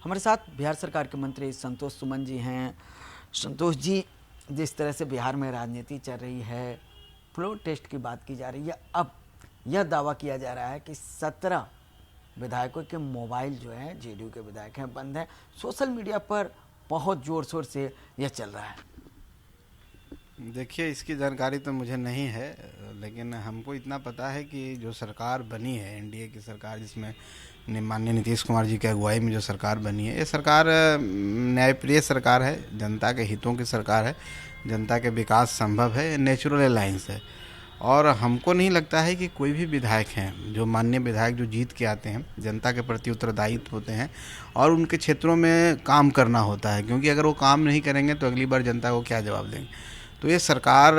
हमारे साथ बिहार सरकार के मंत्री संतोष सुमन जी हैं। संतोष जी, जिस तरह से बिहार में राजनीति चल रही है, फ्लोर टेस्ट की बात की जा रही है, अब यह दावा किया जा रहा है कि 17 विधायकों के मोबाइल जो हैं, जेडीयू के विधायक हैं, बंद हैं। सोशल मीडिया पर बहुत जोर शोर से यह चल रहा है। देखिए, इसकी जानकारी तो मुझे नहीं है, लेकिन हमको इतना पता है कि जो सरकार बनी है, एनडीए की सरकार, जिसमें माननीय नीतीश कुमार जी की अगुवाई में जो सरकार बनी है, ये सरकार न्यायप्रिय सरकार है, जनता के हितों की सरकार है, जनता के विकास संभव है, नेचुरल अलायंस है। और हमको नहीं लगता है कि कोई भी विधायक हैं, जो माननीय विधायक जो जीत के आते हैं, जनता के प्रति उत्तरदायित्व होते हैं और उनके क्षेत्रों में काम करना होता है, क्योंकि अगर वो काम नहीं करेंगे तो अगली बार जनता को क्या जवाब देंगे। तो ये सरकार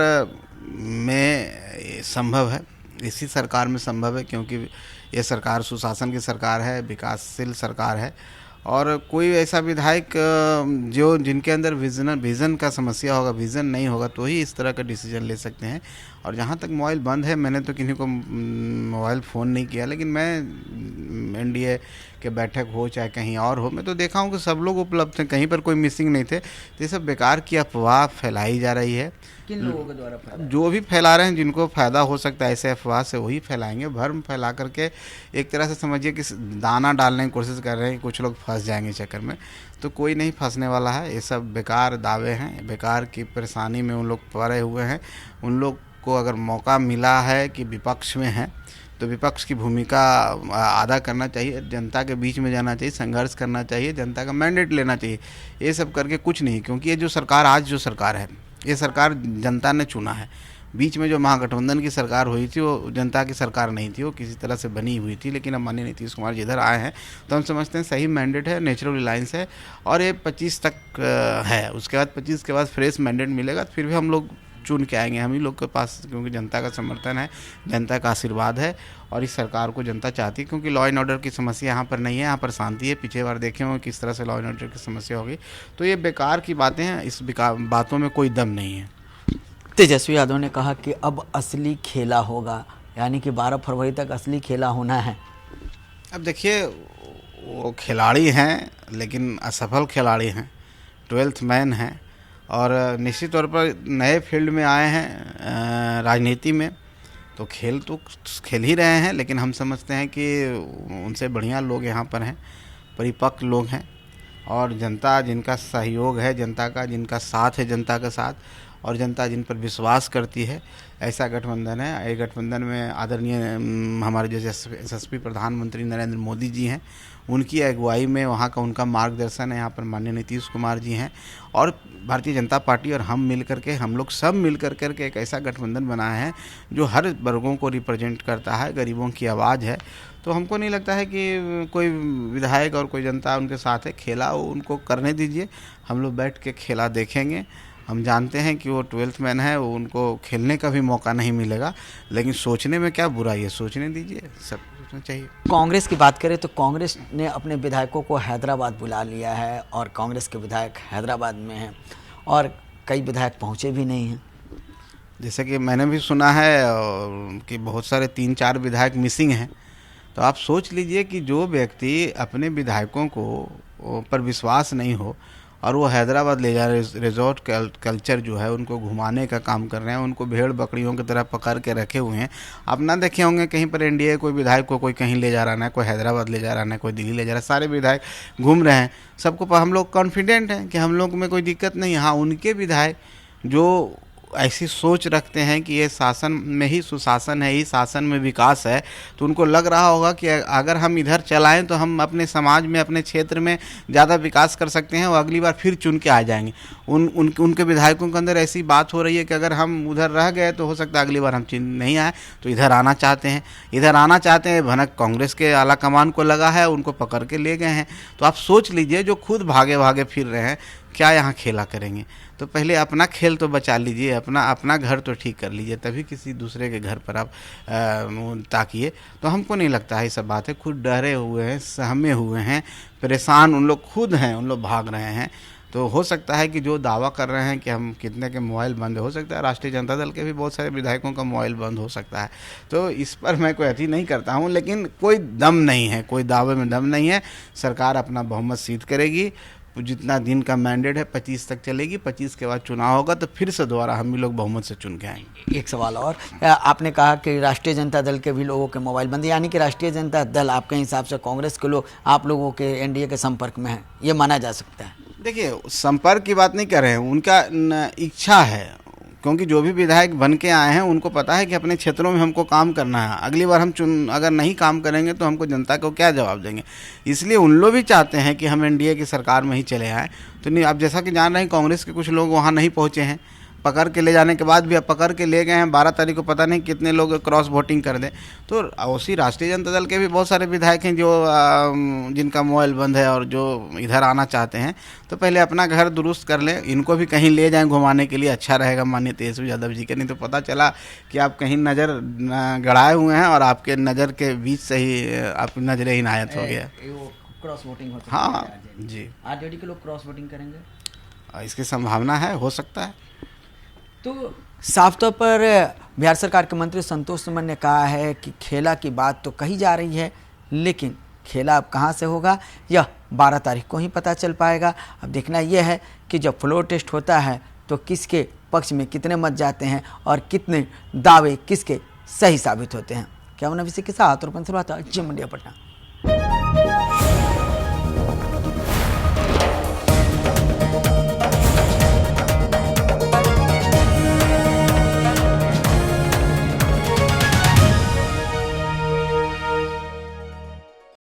में संभव है, इसी सरकार में संभव है, क्योंकि ये सरकार सुशासन की सरकार है, विकासशील सरकार है। और कोई ऐसा विधायक जो जिनके अंदर विज़न का समस्या होगा, विज़न नहीं होगा, तो ही इस तरह का डिसीजन ले सकते हैं। और जहाँ तक मोबाइल बंद है, मैंने तो किसी को मोबाइल फ़ोन नहीं किया, लेकिन मैं एनडीए के बैठक हो चाहे कहीं और हो, मैं तो देखा हूँ कि सब लोग उपलब्ध थे, कहीं पर कोई मिसिंग नहीं थे। तो ये सब बेकार की अफवाह फैलाई जा रही है। किन लोगों के द्वारा जो भी फैला रहे हैं, जिनको फ़ायदा हो सकता है ऐसे अफवाह से, वही फैलाएंगे। भर्म फैला करके एक तरह से समझिए कि दाना डालने की कोशिश कर रहे हैं, कुछ लोग फंस जाएंगे चक्कर में। तो कोई नहीं फंसने वाला है। ये सब बेकार दावे हैं, बेकार की परेशानी में उन लोग पड़े हुए हैं। उन लोग को अगर मौका मिला है कि विपक्ष में हैं, तो विपक्ष की भूमिका अदा करना चाहिए, जनता के बीच में जाना चाहिए, संघर्ष करना चाहिए, जनता का मैंडेट लेना चाहिए। ये सब करके कुछ नहीं, क्योंकि ये जो सरकार, आज जो सरकार है, ये सरकार जनता ने चुना है। बीच में जो महागठबंधन की सरकार हुई थी, वो जनता की सरकार नहीं थी, वो किसी तरह से बनी हुई थी। लेकिन अब माननीय नीतीश कुमार जी इधर आए हैं, तो हम समझते हैं सही मैंडेट है, नेचुरल अलायंस है, और ये 25 तक है। उसके बाद 25 के बाद फ्रेश मैंडेट मिलेगा, तो फिर भी हम लोग चुन के आएंगे, हम ही लोग के पास, क्योंकि जनता का समर्थन है, जनता का आशीर्वाद है, और इस सरकार को जनता चाहती है। क्योंकि लॉ एंड ऑर्डर की समस्या यहाँ पर नहीं है, यहाँ पर शांति है। पिछले बार देखे होंगे किस तरह से लॉ एंड ऑर्डर की समस्या होगी। तो ये बेकार की बातें हैं, इस बातों में कोई दम नहीं है। तेजस्वी यादव ने कहा कि अब असली खेला होगा, यानी कि 12 फरवरी तक असली खेला होना है। अब देखिए, वो खिलाड़ी हैं, लेकिन असफल खिलाड़ी हैं, 12th मैन हैं, और निश्चित तौर पर नए फील्ड में आए हैं राजनीति में, तो खेल ही रहे हैं। लेकिन हम समझते हैं कि उनसे बढ़िया लोग यहाँ पर हैं, परिपक्व लोग हैं, और जनता जिनका सहयोग है, जनता का जिनका साथ है, जनता का साथ, और जनता जिन पर विश्वास करती है, ऐसा गठबंधन है। ये गठबंधन में आदरणीय हमारे जैसे यशस्वी प्रधानमंत्री नरेंद्र मोदी जी हैं, उनकी अगुवाई में, वहाँ का उनका मार्गदर्शन है। यहाँ पर माननीय नीतीश कुमार जी हैं, और भारतीय जनता पार्टी और हम मिल करके, हम लोग सब मिल करके एक ऐसा गठबंधन बनाया है जो हर वर्गों को रिप्रेजेंट करता है, गरीबों की आवाज़ है। तो हमको नहीं लगता है कि कोई विधायक और कोई जनता उनके साथ है। खेला उनको करने दीजिए, हम लोग बैठ के खेला देखेंगे। हम जानते हैं कि वो 12th मैन है, वो उनको खेलने का भी मौका नहीं मिलेगा, लेकिन सोचने में क्या बुराई है, सोचने दीजिए, सब सोचना चाहिए। कांग्रेस की बात करें तो कांग्रेस ने अपने विधायकों को हैदराबाद बुला लिया है, और कांग्रेस के विधायक हैदराबाद में हैं, और कई विधायक पहुंचे भी नहीं हैं। जैसे कि मैंने भी सुना है कि बहुत सारे 3-4 विधायक मिसिंग हैं। तो आप सोच लीजिए कि जो व्यक्ति अपने विधायकों को पर विश्वास नहीं हो, और वो हैदराबाद ले जा रहे, रिजॉर्ट कल्चर जो है उनको घुमाने का काम कर रहे हैं, उनको भेड़ बकरियों की तरह पकड़ के रखे हुए हैं। आप ना देखे होंगे कहीं पर एनडीए कोई विधायक को कोई कहीं ले जा रहा है, कोई हैदराबाद ले जा रहा है, कोई दिल्ली ले जा रहा है, सारे विधायक घूम रहे हैं। सबको पर हम लोग कॉन्फिडेंट हैं कि हम लोग में कोई दिक्कत नहीं। हाँ, उनके विधायक जो ऐसी सोच रखते हैं कि ये शासन में ही सुशासन है, ही शासन में विकास है, तो उनको लग रहा होगा कि अगर हम इधर चलाएं तो हम अपने समाज में, अपने क्षेत्र में ज़्यादा विकास कर सकते हैं, और अगली बार फिर चुन के आ जाएंगे। उनके विधायकों के अंदर ऐसी बात हो रही है कि अगर हम उधर रह गए तो हो सकता है अगली बार हम नहीं आए, तो इधर आना चाहते हैं, भनक कांग्रेस के आला कमान को लगा है, उनको पकड़ के ले गए हैं। तो आप सोच लीजिए, जो खुद भागे भागे फिर रहे हैं, क्या यहाँ खेला करेंगे। तो पहले अपना खेल तो बचा लीजिए, अपना घर तो ठीक कर लीजिए, तभी किसी दूसरे के घर पर आप ताकिए। तो हमको नहीं लगता है ये सब बात है। खुद डरे हुए हैं, सहमे हुए हैं, परेशान उन लोग खुद हैं, उन लोग भाग रहे हैं। तो हो सकता है कि जो दावा कर रहे हैं कि हम कितने के मोबाइल बंद हो सकता है राष्ट्रीय जनता दल के भी बहुत सारे विधायकों का मोबाइल बंद हो सकता है। तो इस पर मैं कोई अति नहीं करता हूं, लेकिन कोई दम नहीं है, कोई दावे में दम नहीं है। सरकार अपना बहुमत सिद्ध करेगी, जितना दिन का मैंडेट है 25 तक चलेगी, 25 के बाद चुनाव होगा तो फिर से दोबारा हम भी लोग बहुमत से चुन के आएंगे। एक सवाल और, आपने कहा कि राष्ट्रीय जनता दल के भी लोगों के मोबाइल बंद, यानी कि राष्ट्रीय जनता दल आपके हिसाब से कांग्रेस के लोग आप लोगों के एनडीए के संपर्क में हैं, ये माना जा सकता है? देखिए, संपर्क की बात नहीं कर रहे हैं, उनका इच्छा है, क्योंकि जो भी विधायक बन के आए हैं उनको पता है कि अपने क्षेत्रों में हमको काम करना है। अगली बार हम अगर नहीं काम करेंगे तो हमको जनता को क्या जवाब देंगे। इसलिए उन लोग भी चाहते हैं कि हम एनडीए की सरकार में ही चले आएँ। तो नहीं, आप जैसा कि जान रहे हैं कांग्रेस के कुछ लोग वहाँ नहीं पहुँचे हैं, पकड़ के ले जाने के बाद भी अब पकड़ के ले गए हैं। 12 तारीख को पता नहीं कितने लोग क्रॉस वोटिंग कर दें। तो उसी राष्ट्रीय जनता दल के भी बहुत सारे विधायक हैं जो जिनका मोबाइल बंद है और जो इधर आना चाहते हैं, तो पहले अपना घर दुरुस्त कर लें, इनको भी कहीं ले जाएं घुमाने के लिए, अच्छा रहेगा माननीय तेजस्वी यादव जी के। नहीं तो पता चला कि आप कहीं नज़र गड़ाए हुए हैं और आपके नज़र के बीच से ही आपकी नजर इनायत हो गया। क्रॉस वोटिंग हो, हाँ जी, आरजेडी के लोग क्रॉस वोटिंग करेंगे, इसकी संभावना है, हो सकता है। तो साफ तौर पर बिहार सरकार के मंत्री संतोष सुमन ने कहा है कि खेला की बात तो कही जा रही है, लेकिन खेला अब कहाँ से होगा यह 12 तारीख को ही पता चल पाएगा। अब देखना यह है कि जब फ्लोर टेस्ट होता है तो किसके पक्ष में कितने मत जाते हैं और कितने दावे किसके सही साबित होते हैं। क्या विषय के साथ और पंचलवाता जिम इंडिया पटना।